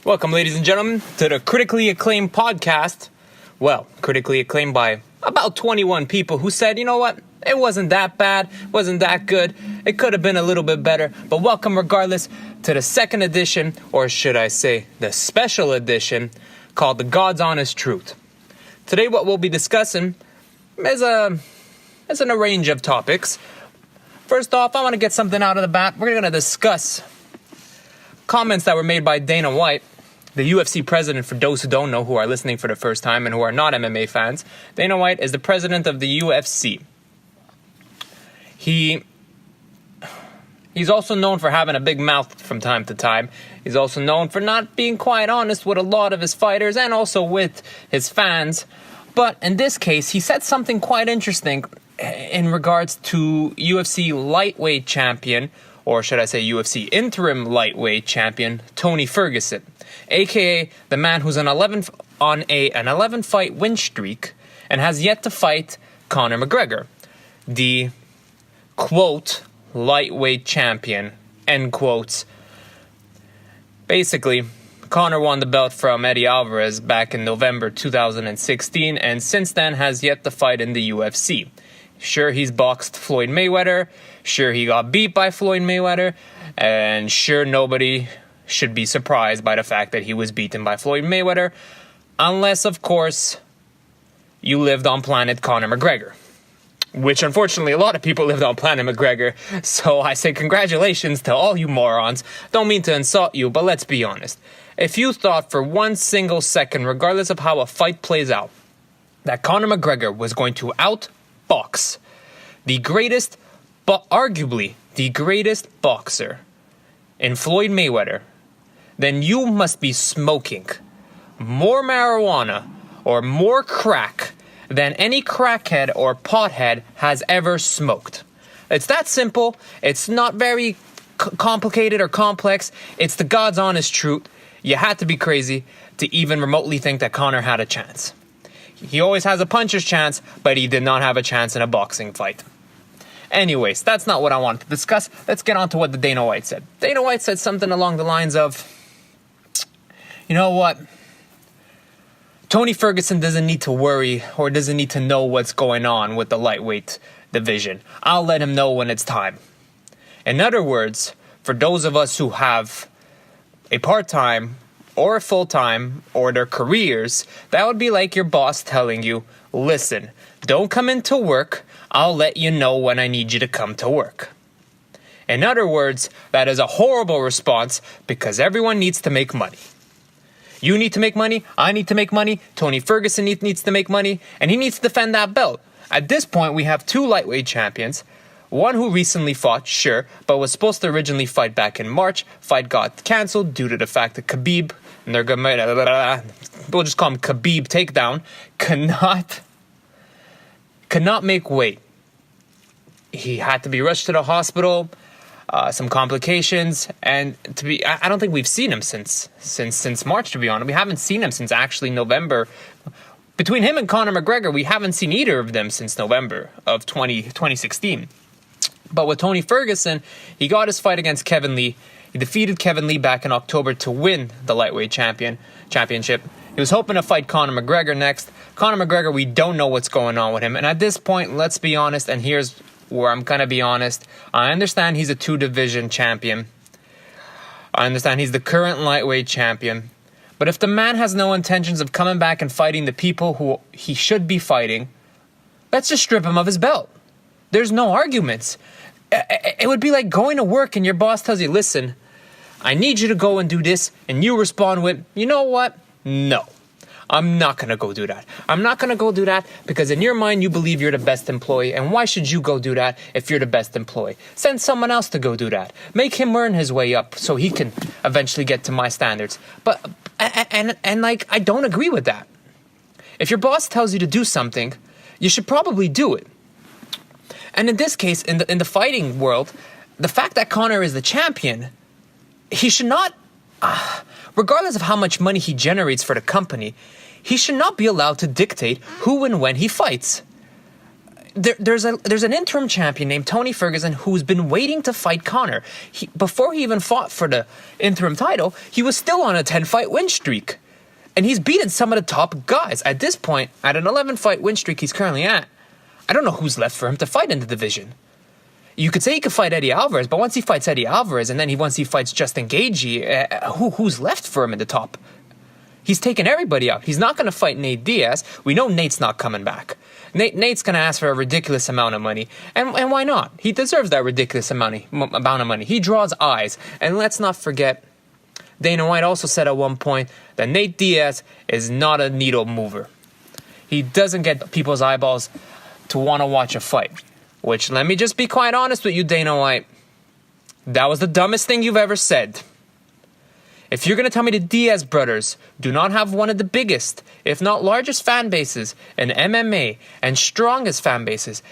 Welcome, ladies and gentlemen, to the critically acclaimed podcast. Well, critically acclaimed by about 21 people who said, you know what, it wasn't that bad, wasn't that good, it could have been a little bit better, but welcome regardless to the second edition, or should I say, the special edition, called The God's Honest Truth. Today what we'll be discussing is a range of topics. First off, I want to get something out of the bat. We're going to discuss comments that were made by Dana White, the UFC president, for those who don't know, who are listening for the first time and who are not MMA fans. Dana White is the president of the UFC. He's also known for having a big mouth from time to time. He's also known for not being quite honest with a lot of his fighters and also with his fans. But in this case, he said something quite interesting in regards to UFC lightweight champion, or should I say UFC interim lightweight champion, Tony Ferguson, aka the man who's on an 11 fight win streak and has yet to fight Conor McGregor, the quote lightweight champion, end quotes. Basically, Conor won the belt from Eddie Alvarez back in November 2016 and since then has yet to fight in the UFC. Sure, he's boxed Floyd Mayweather. Sure, he got beat by Floyd Mayweather. And sure, nobody should be surprised by the fact that he was beaten by Floyd Mayweather. Unless, of course, you lived on planet Conor McGregor. Which, unfortunately, a lot of people lived on planet McGregor. So I say congratulations to all you morons. Don't mean to insult you, but let's be honest. If you thought for one single second, regardless of how a fight plays out, that Conor McGregor was going to outbox the greatest, but arguably the greatest boxer in Floyd Mayweather, then you must be smoking more marijuana or more crack than any crackhead or pothead has ever smoked. It's that simple. It's not very complicated or complex. It's the God's honest truth. You had to be crazy to even remotely think that Conor had a chance. He always has a puncher's chance, but he did not have a chance in a boxing fight. Anyways, that's not what I wanted to discuss. Let's get on to what the Dana White said. Dana White said something along the lines of, you know what? Tony Ferguson doesn't need to worry or doesn't need to know what's going on with the lightweight division. I'll let him know when it's time. In other words, for those of us who have a part-time or a full-time or their careers, that would be like your boss telling you, listen, don't come into work. I'll let you know when I need you to come to work. In other words, that is a horrible response because everyone needs to make money. You need to make money, I need to make money, Tony Ferguson needs to make money, and he needs to defend that belt. At this point, we have two lightweight champions, one who recently fought, sure, but was supposed to originally fight back in March. Fight got cancelled due to the fact that Khabib, and they're going to, we'll just call him Khabib Takedown, cannot make weight. He had to be rushed to the hospital, some complications, and I don't think we've seen him since March, to be honest. We haven't seen him since actually November. Between him and Conor McGregor, we haven't seen either of them since November of 2016. But with Tony Ferguson, he got his fight against Kevin Lee. He defeated Kevin Lee back in October to win the lightweight championship. He was hoping to fight Conor McGregor next. Conor McGregor, we don't know what's going on with him. And at this point, let's be honest, and here's where I'm going to be honest. I understand he's a two-division champion. I understand he's the current lightweight champion. But if the man has no intentions of coming back and fighting the people who he should be fighting, let's just strip him of his belt. There's no arguments. It would be like going to work and your boss tells you, listen, I need you to go and do this, and you respond with, you know what? No, I'm not going to go do that. I'm not going to go do that because in your mind, you believe you're the best employee, and why should you go do that if you're the best employee? Send someone else to go do that. Make him earn his way up so he can eventually get to my standards. But, and like, I don't agree with that. If your boss tells you to do something, you should probably do it. And in this case, in the fighting world, the fact that Conor is the champion, he should not, regardless of how much money he generates for the company, he should not be allowed to dictate who and when he fights. there's an interim champion named Tony Ferguson who's been waiting to fight Conor. Before he even fought for the interim title, he was still on a 10-fight win streak. And he's beaten some of the top guys. At this point, at an 11-fight win streak he's currently at, I don't know who's left for him to fight in the division. You could say he could fight Eddie Alvarez, but once he fights Eddie Alvarez and then once he fights Justin Gaethje, who's left for him in the top? He's taken everybody out. He's not going to fight Nate Diaz. We know Nate's not coming back. Nate's going to ask for a ridiculous amount of money. And why not? He deserves that ridiculous amount of money. He draws eyes. And let's not forget, Dana White also said at one point that Nate Diaz is not a needle mover. He doesn't get people's eyeballs to want to watch a fight. Which, let me just be quite honest with you, Dana White. That was the dumbest thing you've ever said. If you're going to tell me the Diaz brothers do not have one of the biggest, if not largest fan bases in MMA and strongest fan bases,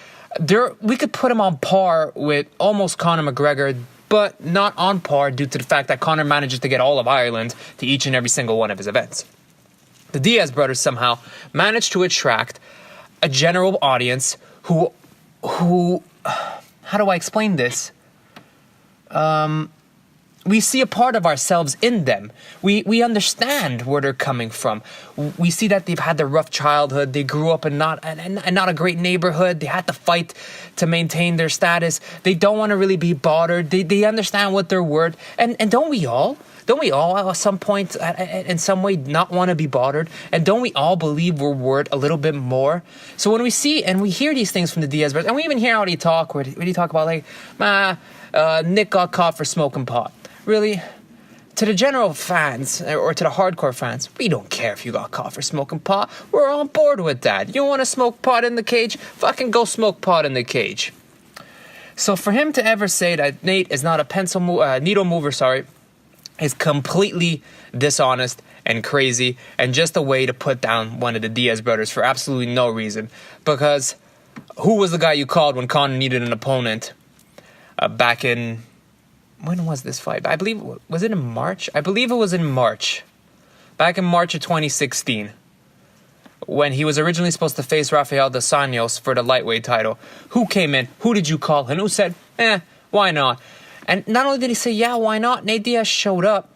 we could put them on par with almost Conor McGregor, but not on par due to the fact that Conor manages to get all of Ireland to each and every single one of his events. The Diaz brothers somehow managed to attract a general audience who how do I explain this? We see a part of ourselves in them. We understand where they're coming from. We see that they've had a rough childhood. They grew up in not a great neighborhood. They had to fight to maintain their status. They don't want to really be bothered. They understand what they're worth. And don't we all? Don't we all at some point, in some way, not want to be bothered? And don't we all believe we're worth a little bit more? So when we see and we hear these things from the Diaz brothers, and we even hear how they talk, where they talk about Nick got caught for smoking pot. Really? To the general fans, or to the hardcore fans, we don't care if you got caught for smoking pot. We're on board with that. You want to smoke pot in the cage? Fucking go smoke pot in the cage. So for him to ever say that Nate is not a needle mover, is completely dishonest and crazy and just a way to put down one of the Diaz brothers for absolutely no reason. Because who was the guy you called when Conor needed an opponent back in... When was this fight? I believe, was it in March? I believe it was in March. Back in March of 2016. When he was originally supposed to face Rafael dos Anjos for the lightweight title. Who came in? Who did you call? And who said, why not? And not only did he say, yeah, why not? Nate Diaz showed up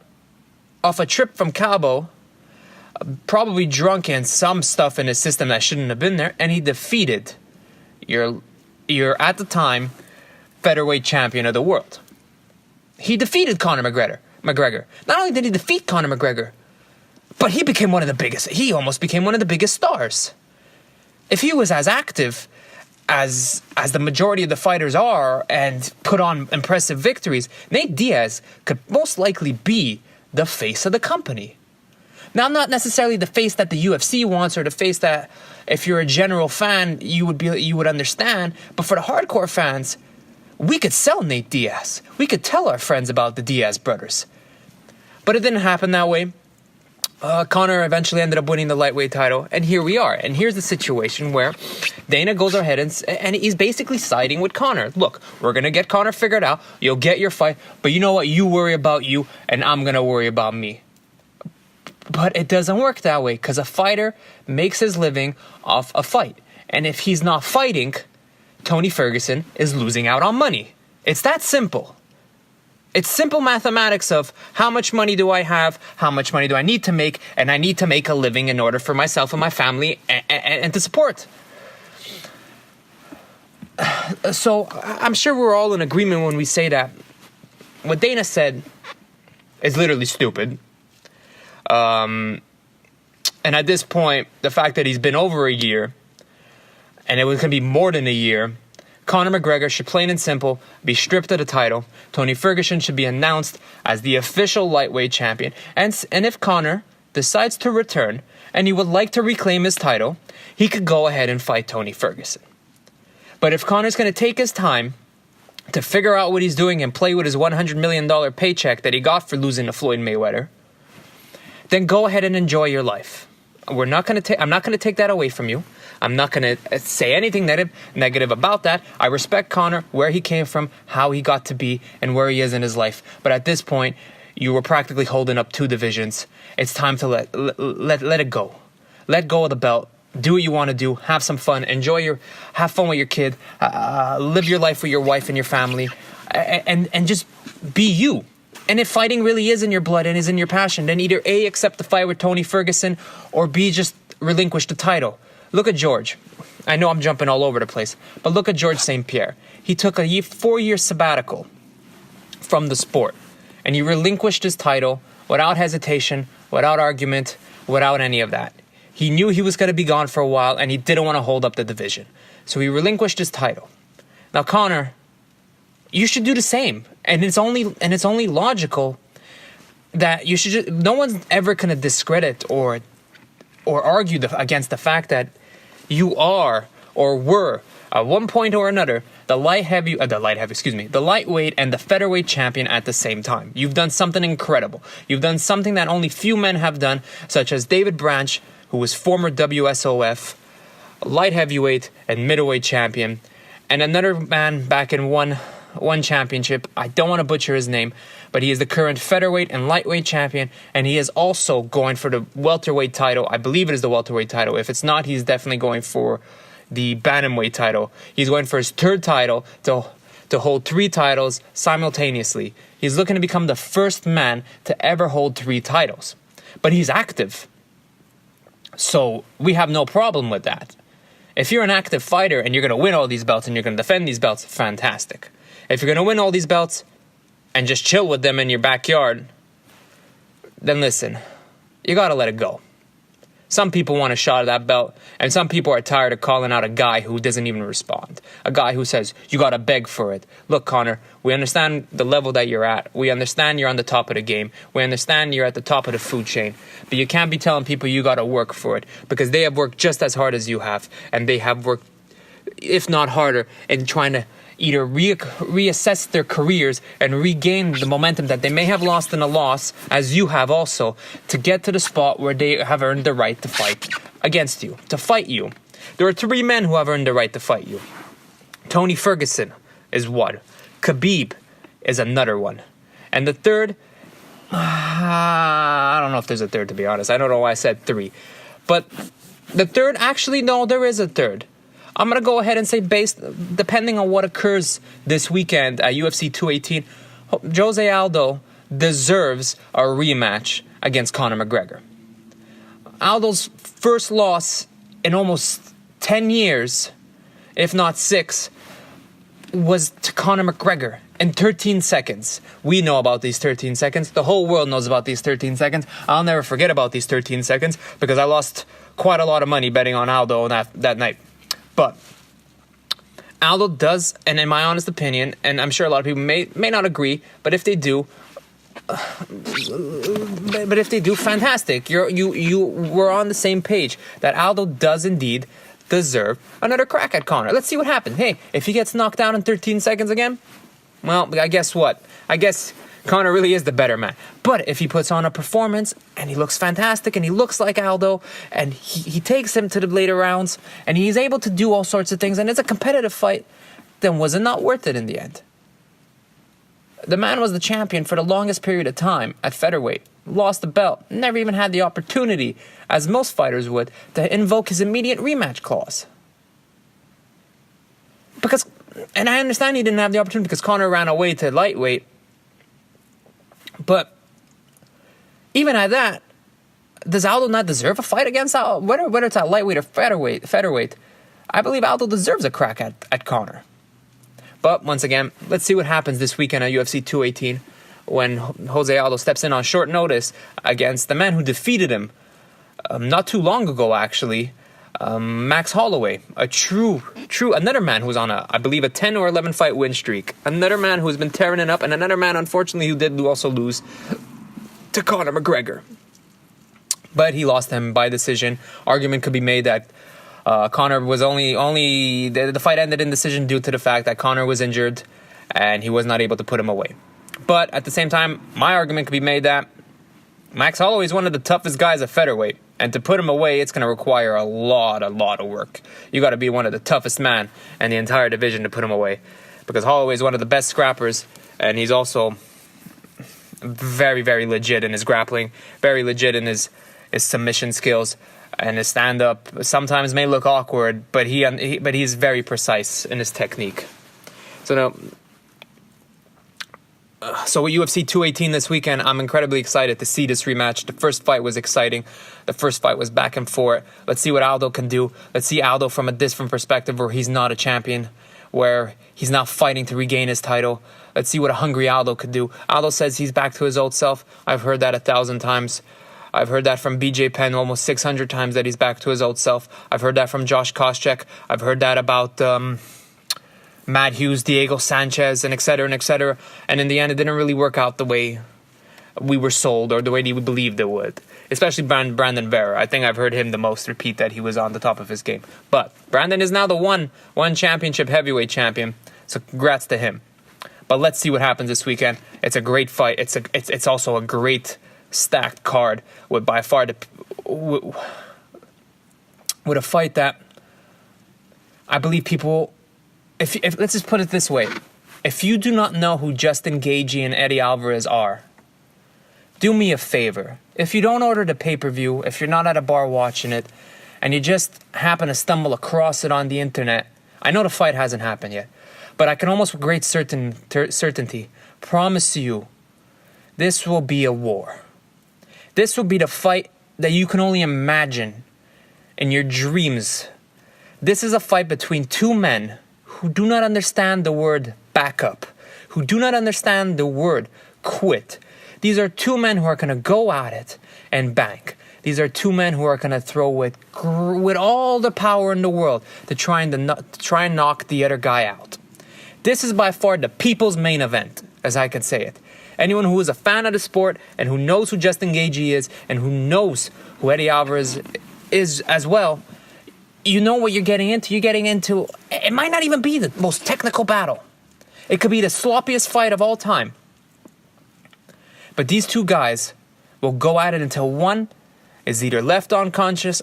off a trip from Cabo, probably drunk and some stuff in his system that shouldn't have been there, and he defeated your at the time, featherweight champion of the world. He defeated Conor McGregor. Not only did he defeat Conor McGregor, but he became one of the biggest. He almost became one of the biggest stars. If he was as active as the majority of the fighters are and put on impressive victories, Nate Diaz could most likely be the face of the company. Now, not necessarily the face that the UFC wants or the face that, if you're a general fan, you would understand. But for the hardcore fans, we could sell Nate Diaz. We could tell our friends about the Diaz brothers. But it didn't happen that way. Conor eventually ended up winning the lightweight title, and here we are. And here's the situation where Dana goes ahead and he's basically siding with Conor. Look, we're going to get Conor figured out. You'll get your fight. But you know what? You worry about you, and I'm going to worry about me. But it doesn't work that way, because a fighter makes his living off a fight. And if he's not fighting, Tony Ferguson is losing out on money. It's that simple. It's simple mathematics of how much money do I have, how much money do I need to make, and I need to make a living in order for myself and my family and to support. So I'm sure we're all in agreement when we say that what Dana said is literally stupid. And at this point, the fact that he's been over a year, and it was going to be more than a year, Conor McGregor should, plain and simple, be stripped of the title. Tony Ferguson should be announced as the official lightweight champion. And if Conor decides to return and he would like to reclaim his title, he could go ahead and fight Tony Ferguson. But if Conor's going to take his time to figure out what he's doing and play with his $100 million paycheck that he got for losing to Floyd Mayweather, then go ahead and enjoy your life. I'm not going to take that away from you. I'm not going to say anything negative about that. I respect Conor, where he came from, how he got to be, and where he is in his life. But at this point, you were practically holding up two divisions. It's time to let it go. Let go of the belt do what you want to do, have some fun, have fun with your kid, live your life with your wife and your family, and just be you. And if fighting really is in your blood and is in your passion, then either A, accept the fight with Tony Ferguson, or B, just relinquish the title. Look at George. I know I'm jumping all over the place, but look at George St. Pierre. He took a 4-year sabbatical from the sport, and he relinquished his title without hesitation, without argument, without any of that. He knew he was going to be gone for a while, and he didn't want to hold up the division. So he relinquished his title. Now, Conor, you should do the same. And it's only logical that you should no one's ever going to discredit or argue against the fact that you are or were at one point or another the lightweight and the featherweight champion at the same time. You've done something incredible. You've done something that only few men have done, such as David Branch, who was former WSOF, light heavyweight and middleweight champion, and another man back in one championship. I don't want to butcher his name, but he is the current featherweight and lightweight champion, and he is also going for the welterweight title. I believe it is the welterweight title. If it's not, he's definitely going for the bantamweight title. He's going for his third title to hold 3 titles simultaneously. He's looking to become the first man to ever hold 3 titles. But he's active. So we have no problem with that. If you're an active fighter and you're going to win all these belts and you're going to defend these belts, fantastic. If you're going to win all these belts and just chill with them in your backyard, then listen, you got to let it go. Some people want a shot at that belt, and some people are tired of calling out a guy who doesn't even respond. A guy who says, you got to beg for it. Look, Conor, we understand the level that you're at. We understand you're on the top of the game. We understand you're at the top of the food chain. But you can't be telling people you got to work for it, because they have worked just as hard as you have, and they have worked, if not harder, in trying to either reassess their careers and regain the momentum that they may have lost in a loss, as you have also, to get to the spot where they have earned the right to fight against you, to fight you. There are 3 men who have earned the right to fight you. Tony Ferguson is one. Khabib is another one. And the third, I don't know if there's a third, to be honest. I don't know why I said 3. But the third, actually, no, there is a third. I'm going to go ahead and say, depending on what occurs this weekend at UFC 218, Jose Aldo deserves a rematch against Conor McGregor. Aldo's first loss in almost 10 years, if not 6, was to Conor McGregor in 13 seconds. We know about these 13 seconds. The whole world knows about these 13 seconds. I'll never forget about these 13 seconds because I lost quite a lot of money betting on Aldo that night. But Aldo does, and in my honest opinion, and I'm sure a lot of people may not agree, but if they do, fantastic. We're on the same page that Aldo does indeed deserve another crack at Conor. Let's see what happens. Hey, if he gets knocked down in 13 seconds again, well, I guess what? I guess Conor really is the better man. But if he puts on a performance and he looks fantastic and he looks like Aldo and he takes him to the later rounds and he's able to do all sorts of things and it's a competitive fight, then was it not worth it in the end? The man was the champion for the longest period of time at featherweight, lost the belt, never even had the opportunity, as most fighters would, to invoke his immediate rematch clause. And I understand he didn't have the opportunity because Conor ran away to lightweight. But even at that, does Aldo not deserve a fight against Aldo? Whether it's at lightweight or featherweight, I believe Aldo deserves a crack at Conor. But once again, let's see what happens this weekend at UFC 218 when Jose Aldo steps in on short notice against the man who defeated him not too long ago, actually, Max Holloway, another man who's on I believe a 10 or 11 fight win streak. Another man who's been tearing it up, and another man, unfortunately, who did also lose to Conor McGregor. But he lost him by decision. Argument could be made that Conor was the fight ended in decision due to the fact that Conor was injured and he was not able to put him away. But at the same time, my argument could be made that Max Holloway is one of the toughest guys at featherweight. And to put him away, it's going to require a lot of work. You got to be one of the toughest men in the entire division to put him away. Because Holloway is one of the best scrappers, and he's also very, very legit in his grappling, very legit in his submission skills. and his stand-up sometimes may look awkward, but he's very precise in his technique. So now, with UFC 218 this weekend, I'm incredibly excited to see this rematch. The first fight was exciting. The first fight was back and forth. Let's see what Aldo can do. Let's see Aldo from a different perspective, where he's not a champion, where he's not fighting to regain his title. Let's see what a hungry Aldo could do. Aldo says he's back to his old self. I've heard that 1,000 times. I've heard that from BJ Penn almost 600 times, that he's back to his old self. I've heard that from Josh Koscheck. I've heard that about Matt Hughes, Diego Sanchez, and et cetera, and et cetera. And in the end, it didn't really work out the way we were sold, or the way we believed it would. Especially Brandon Vera. I think I've heard him the most repeat that he was on the top of his game. But Brandon is now the one championship heavyweight champion. So congrats to him. But let's see what happens this weekend. It's a great fight. It's also a great stacked card with by far with a fight that I believe people. If let's just put it this way, if you do not know who Justin Gaethje and Eddie Alvarez are, do me a favor. If you don't order the pay-per-view, if you're not at a bar watching it, and you just happen to stumble across it on the internet, I know the fight hasn't happened yet, but I can almost with great certainty promise you this will be a war. This will be the fight that you can only imagine in your dreams. This is a fight between two men who do not understand the word backup, who do not understand the word quit. These are two men who are going to go at it and bank. These are two men who are going to throw with all the power in the world to try and knock the other guy out. This is by far the people's main event, as I can say it. Anyone who is a fan of the sport and who knows who Justin Gaethje is and who knows who Eddie Alvarez is as well, you know what you're getting into. You're getting into, it might not even be the most technical battle. It could be the sloppiest fight of all time. But these two guys will go at it until one is either left unconscious,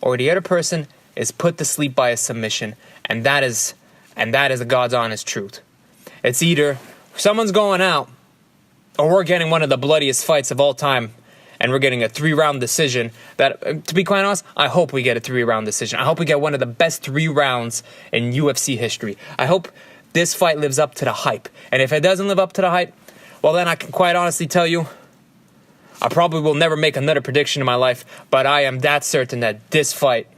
or the other person is put to sleep by a submission. And that is the God's honest truth. It's either someone's going out, or we're getting one of the bloodiest fights of all time. And we're getting a 3-round decision that, to be quite honest, I hope we get a 3-round decision. I hope we get one of the best 3 rounds in UFC history. I hope this fight lives up to the hype. And if it doesn't live up to the hype, well, then I can quite honestly tell you, I probably will never make another prediction in my life, but I am that certain that this fight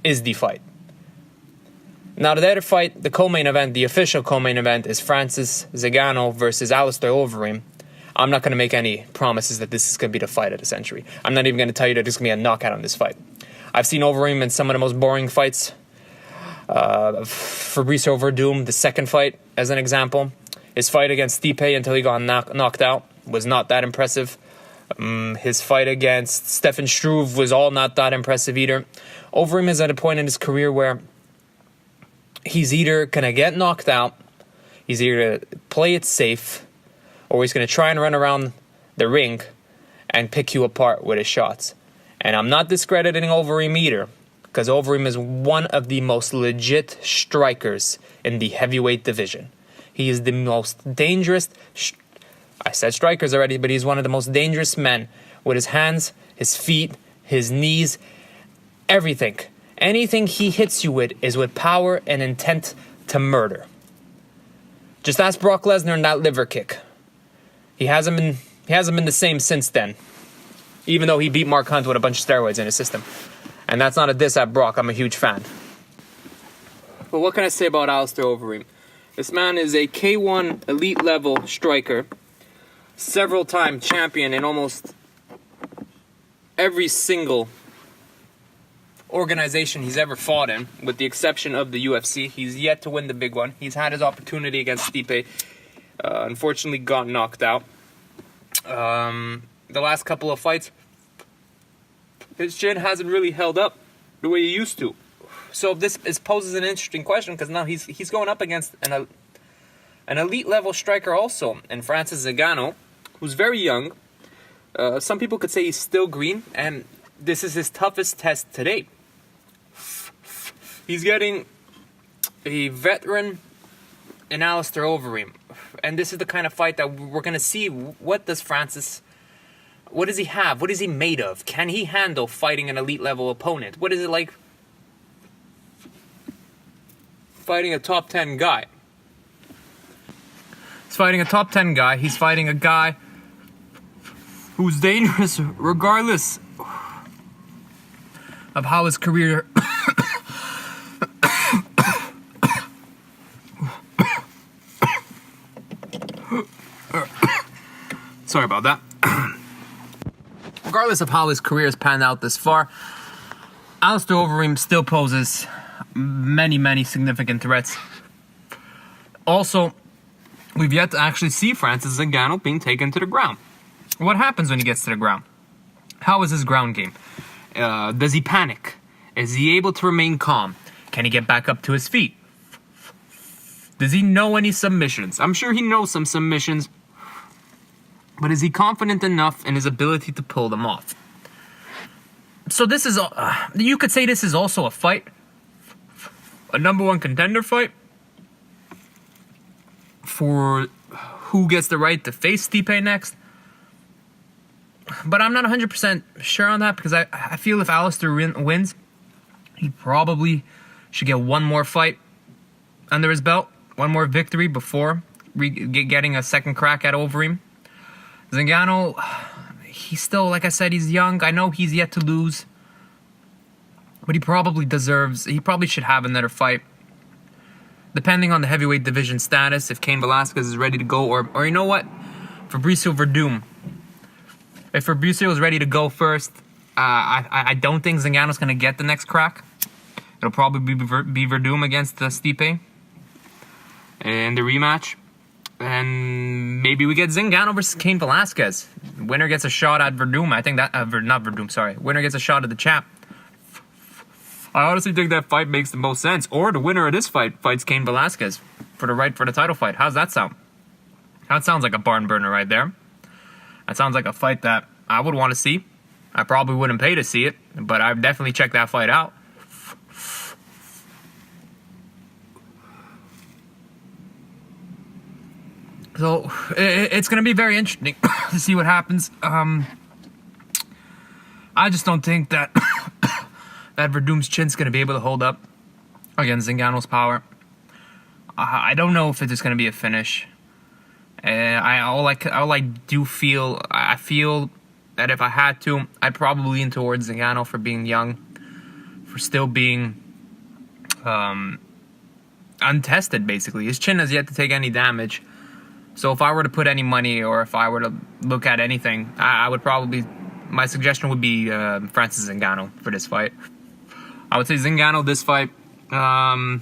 is the fight. Now, the other fight, the co-main event, the official co-main event, is Francis Ngannou versus Alistair Overeem. I'm not going to make any promises that this is going to be the fight of the century. I'm not even going to tell you that there's going to be a knockout on this fight. I've seen Overeem in some of the most boring fights. Fabrice Verdum, the second fight, as an example. His fight against Stipe until he got knocked out was not that impressive. His fight against Stefan Struve was all not that impressive either. Overeem is at a point in his career where he's either going to get knocked out, he's either going to play it safe, or he's going to try and run around the ring and pick you apart with his shots. And I'm not discrediting Overeem either, because Overeem is one of the most legit strikers in the heavyweight division. He is the most dangerous, I said strikers already, but he's one of the most dangerous men with his hands, his feet, his knees, everything. Anything he hits you with is with power and intent to murder. Just ask Brock Lesnar and that liver kick. He hasn't been the same since then, even though he beat Mark Hunt with a bunch of steroids in his system. And that's not a diss at Brock. I'm a huge fan. But what can I say about Alistair Overeem? This man is a K1 elite level striker, several-time champion in almost every single organization he's ever fought in, with the exception of the UFC. He's yet to win the big one. He's had his opportunity against Stipe. Unfortunately got knocked out. The last couple of fights, his chin hasn't really held up the way he used to. So this poses an interesting question, because now he's going up against an elite level striker also, and Francis Ngannou, who's very young. Some people could say he's still green, and this is his toughest test to date. He's getting a veteran in Alistair Overeem. And this is the kind of fight that we're going to see. What does Francis What does he have? What is he made of? Can he handle fighting an elite level opponent? What is it like fighting a top 10 guy? He's fighting a top 10 guy. He's fighting a guy who's dangerous regardless of how his career sorry about that. Regardless of how his career has panned out this far, Alistair Overeem still poses many significant threats. Also, we've yet to actually see Francis Ngannou being taken to the ground. What happens when he gets to the ground? How is his ground game? Does he panic? Is he able to remain calm? Can he get back up to his feet? Does he know any submissions? I'm sure he knows some submissions, but is he confident enough in his ability to pull them off? So this is, you could say this is also a fight, a number one contender fight for who gets the right to face Stipe next. But I'm not 100% sure on that, because I feel if Alistair wins, he probably should get one more fight under his belt, one more victory before getting a second crack at Overeem. Ngannou, he's still, like I said, he's young. I know he's yet to lose, but he probably should have another fight. Depending on the heavyweight division status, if Cain Velasquez is ready to go, or you know what, Fabricio Verdum. If Fabricio is ready to go first, I don't think Ngannou's going to get the next crack. It'll probably be Verdum against Stipe in the rematch. And maybe we get Ngannou versus Cain Velasquez. Winner gets a shot at Verdum. I think that... not Verdum, sorry. Winner gets a shot at the champ. I honestly think that fight makes the most sense. Or the winner of this fight fights Cain Velasquez for the title fight. How's that sound? That sounds like a barn burner right there. That sounds like a fight that I would want to see. I probably wouldn't pay to see it, but I'd definitely check that fight out. So it's going to be very interesting to see what happens. I just don't think that that Verdum's chin's going to be able to hold up against Ngannou's power. I don't know if it's just going to be a finish. I feel that if I had to, I'd probably lean towards Ngannou for being young, for still being untested, basically. His chin has yet to take any damage. So if I were to put any money, or if I were to look at anything, I would probably... My suggestion would be Francis Ngannou for this fight. I would say Ngannou this fight. The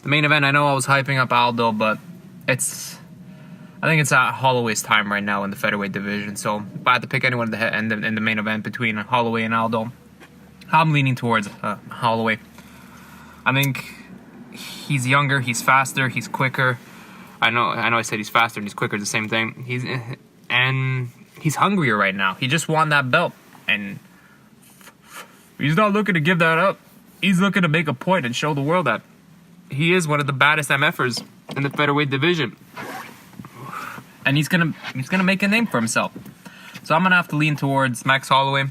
main event, I know I was hyping up Aldo, but I think it's at Holloway's time right now in the featherweight division. So if I had to pick anyone in the main event between Holloway and Aldo, I'm leaning towards Holloway. I think he's younger, he's faster, he's quicker. I know I said he's faster and he's quicker, it's the same thing. He's hungrier right now. He just won that belt, and he's not looking to give that up. He's looking to make a point and show the world that he is one of the baddest MFers in the featherweight division. And he's gonna make a name for himself. So I'm gonna have to lean towards Max Holloway.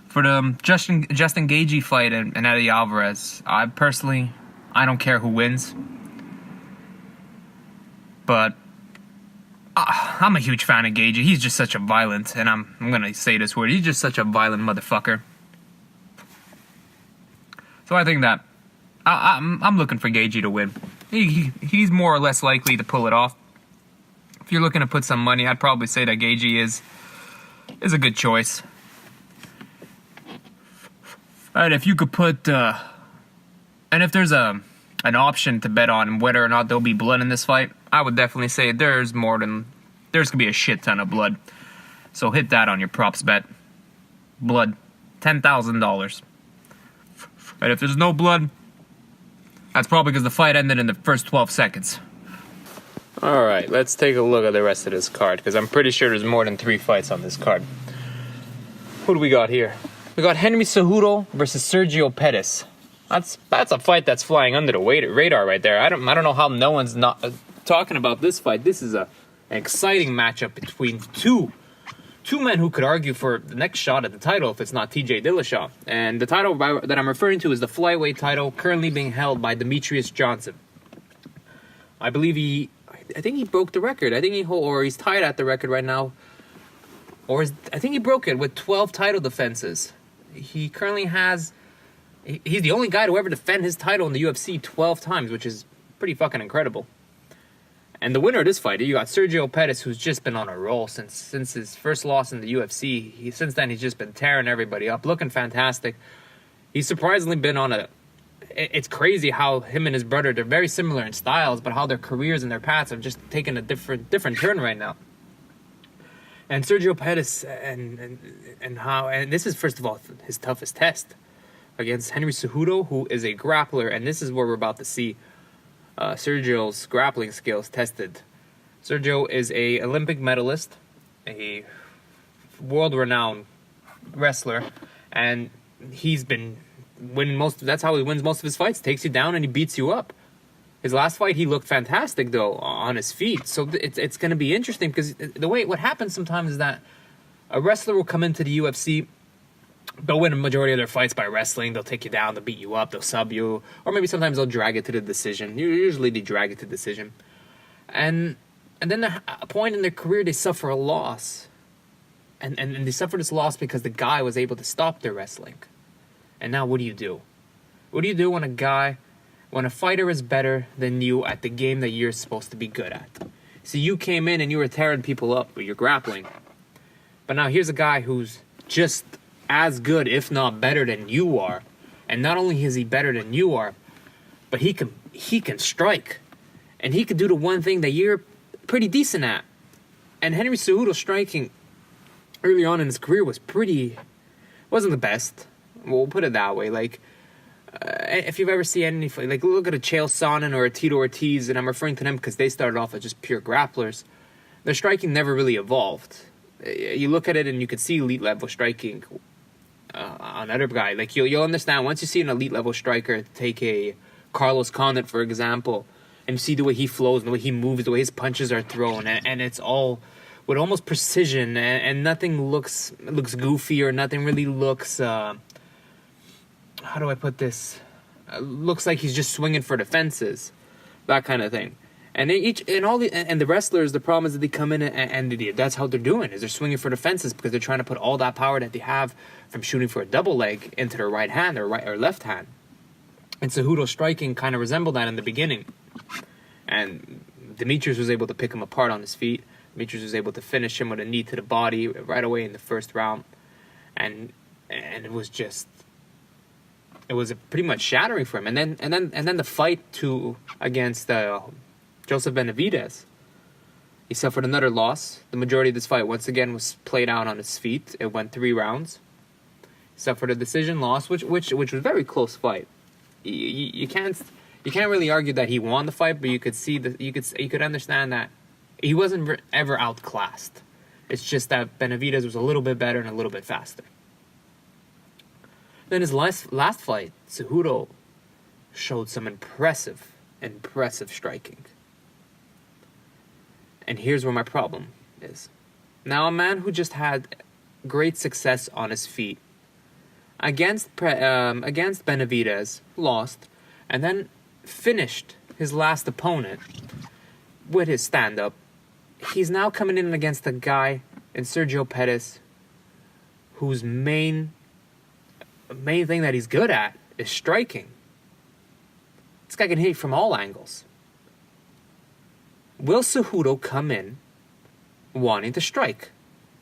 For the Justin Gaethje fight and Eddie Alvarez, I don't care who wins. But I'm a huge fan of Gaethje. He's just such a violent, and I'm gonna say this word, he's just such a violent motherfucker. So I think that I'm looking for Gaethje to win. He's more or less likely to pull it off. If you're looking to put some money, I'd probably say that Gaethje is a good choice. And if you could put, and if there's an option to bet on whether or not there'll be blood in this fight, I would definitely say there's gonna be a shit ton of blood. So hit that on your props bet. Blood, $10,000. And if there's no blood, that's probably because the fight ended in the first 12 seconds. Alright, let's take a look at the rest of this card, because I'm pretty sure there's more than 3 fights on this card. Who do we got here? We got Henry Cejudo versus Sergio Pettis. That's a fight that's flying under the radar right there. I don't know how no one's not talking about this fight. This is an exciting matchup between two two men who could argue for the next shot at the title if it's not TJ Dillashaw. And the title that I'm referring to is the flyweight title, currently being held by Demetrius Johnson. I think he broke the record. He's tied at the record right now. I think he broke it with 12 title defenses. He currently has... He's the only guy to ever defend his title in the UFC 12 times, which is pretty fucking incredible. And the winner of this fight, you got Sergio Pettis, who's just been on a roll since his first loss in the UFC. Since then, he's just been tearing everybody up, looking fantastic. He's surprisingly been on a... It's crazy how him and his brother, they're very similar in styles, but how their careers and their paths have just taken a different turn right now. And Sergio Pettis, and this is, first of all, his toughest test against Henry Cejudo, who is a grappler, and this is where we're about to see Sergio's grappling skills tested. Sergio is a Olympic medalist, a world-renowned wrestler, and he's been winning that's how he wins most of his fights. Takes you down and he beats you up. His last fight, he looked fantastic, though, on his feet. So it's going to be interesting because what happens sometimes is that a wrestler will come into the UFC, they'll win a majority of their fights by wrestling. They'll take you down. They'll beat you up. They'll sub you. Or maybe sometimes they'll drag it to the decision. Usually they drag it to decision. And then at a point in their career, they suffer a loss. And they suffer this loss because the guy was able to stop their wrestling. And now what do you do? What do you do when a fighter is better than you at the game that you're supposed to be good at? So you came in and you were tearing people up with your grappling. But now here's a guy who's just as good, if not better than you are. And not only is he better than you are, but he can strike. And he can do the one thing that you're pretty decent at. And Henry Cejudo's striking early on in his career wasn't the best. We'll put it that way. If you've ever seen any, look at a Chael Sonnen or a Tito Ortiz, and I'm referring to them because they started off as just pure grapplers. Their striking never really evolved. You look at it and you can see elite level striking on other guy. You'll understand once you see an elite level striker, take a Carlos Condit for example, and you see the way he flows, and the way he moves, the way his punches are thrown, and it's all with almost precision, and nothing looks goofy, or nothing really looks. How do I put this? Looks like he's just swinging for the fences, that kind of thing. And the wrestlers, the problem is that they come in and that's how they're doing, is they're swinging for the fences because they're trying to put all that power that they have from shooting for a double leg into their right hand or left hand. And Cejudo's striking kind of resembled that in the beginning. And Demetrius was able to pick him apart on his feet. Demetrius was able to finish him with a knee to the body right away in the first round. And it was just... It was pretty much shattering for him, and then the fight against Joseph Benavidez, he suffered another loss. The majority of this fight once again was played out on his feet. It went 3 rounds. He suffered a decision loss, which was a very close fight. You can't really argue that he won the fight, but you could understand that he wasn't ever outclassed. It's just that Benavidez was a little bit better and a little bit faster. Then his last fight, Cejudo showed some impressive striking. And here's where my problem is. Now, a man who just had great success on his feet against Benavidez, lost, and then finished his last opponent with his stand-up. He's now coming in against a guy in Sergio Pettis whose main thing that he's good at is striking. This guy can hit from all angles. Will Cejudo come in wanting to strike?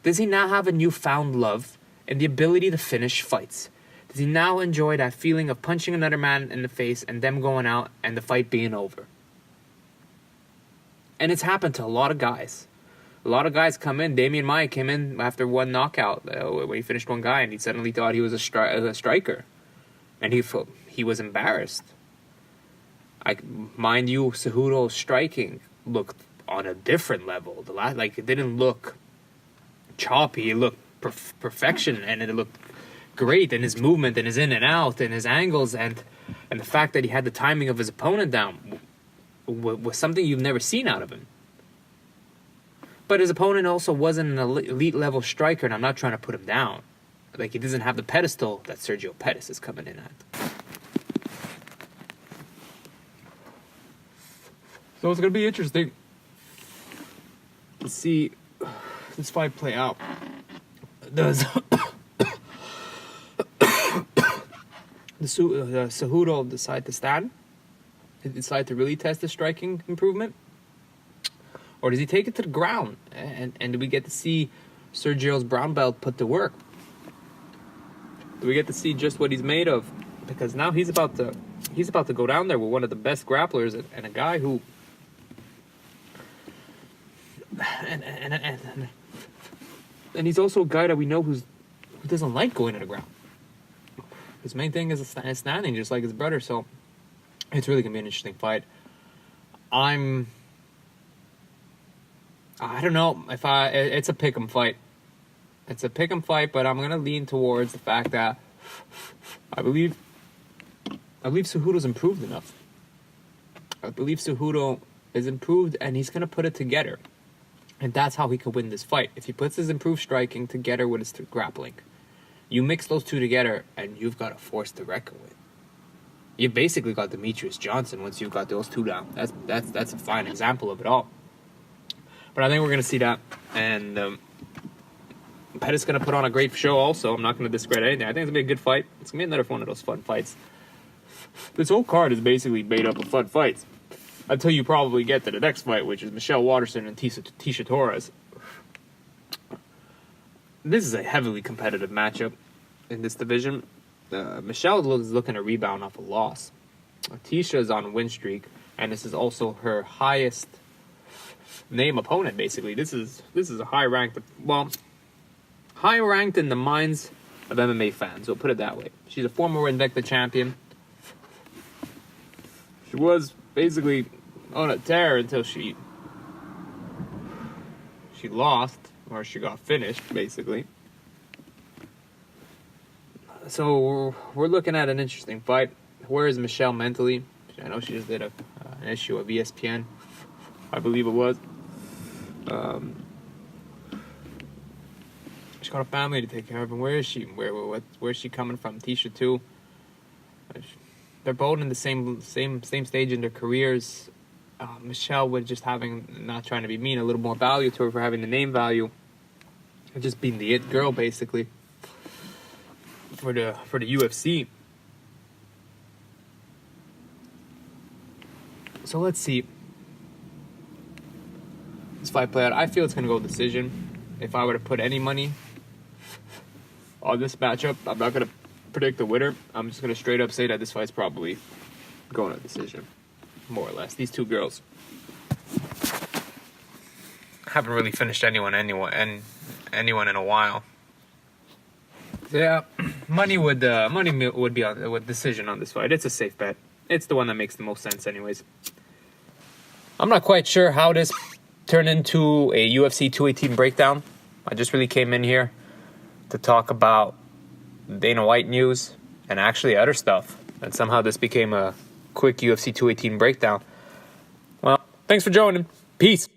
Does he now have a newfound love and the ability to finish fights? Does he now enjoy that feeling of punching another man in the face and them going out and the fight being over? And it's happened to a lot of guys. A lot of guys come in. Damian Maia came in after one knockout when he finished one guy, and he suddenly thought he was a striker, and he was embarrassed. Mind you, Cejudo's striking looked on a different level. It didn't look choppy. It looked perfection, and it looked great. And his movement, and his in and out, and his angles, and the fact that he had the timing of his opponent down was something you've never seen out of him. But his opponent also wasn't an elite level striker, and I'm not trying to put him down. Like, he doesn't have the pedestal that Sergio Pettis is coming in at. So it's going to be interesting to see this fight play out. Does Cejudo decide to stand? Decide to really test the striking improvement? Or does he take it to the ground? And do we get to see Sergio's brown belt put to work? Do we get to see just what he's made of? Because now he's about to go down there with one of the best grapplers and a guy who and he's also a guy that we know who doesn't like going to the ground. His main thing is standing, just like his brother. So it's really gonna be an interesting fight. I don't know if it's a pick'em fight. It's a pick'em fight, but I'm gonna lean towards the fact that I believe Cejudo's improved enough. I believe Cejudo is improved, and he's gonna put it together, and that's how he could win this fight. If he puts his improved striking together with his grappling, you mix those two together, and you've got a force to reckon with. You basically got Demetrius Johnson once you've got those two down. That's a fine example of it all. But I think we're gonna see that, and Pettis gonna put on a great show. Also, I'm not gonna discredit anything. I think it's gonna be a good fight. It's gonna be another one of those fun fights. This whole card is basically made up of fun fights until you probably get to the next fight, which is Michelle Waterson and Tisha Torres. This is a heavily competitive matchup in this division. Michelle is looking to rebound off a loss. Tisha is on a win streak, and this is also her highest name opponent. Basically, this is a high ranked in the minds of MMA fans. We'll put it that way. She's a former Invicta champion. She was basically on a tear until she lost, or she got finished, basically. So we're looking at an interesting fight. Where is Michelle mentally? I know she just did an issue of ESPN, I believe it was. She's got a family to take care of, and where is she? Where's she coming from? Tisha too. They're both in the same stage in their careers. Michelle with just not trying to be mean, a little more value to her for having the name value, and just being the it girl basically for the UFC. So let's see this fight play out. I feel it's gonna go decision. If I were to put any money on this matchup, I'm not gonna predict the winner. I'm just gonna straight up say that this fight's probably going to decision, more or less. These two girls haven't really finished anyone in a while. Yeah, money would be on with decision on this fight. It's a safe bet. It's the one that makes the most sense, anyways. I'm not quite sure how this turned into a UFC 218 breakdown. I just really came in here to talk about Dana White news and actually other stuff, and somehow this became a quick UFC 218 breakdown. Well, thanks for joining. Peace.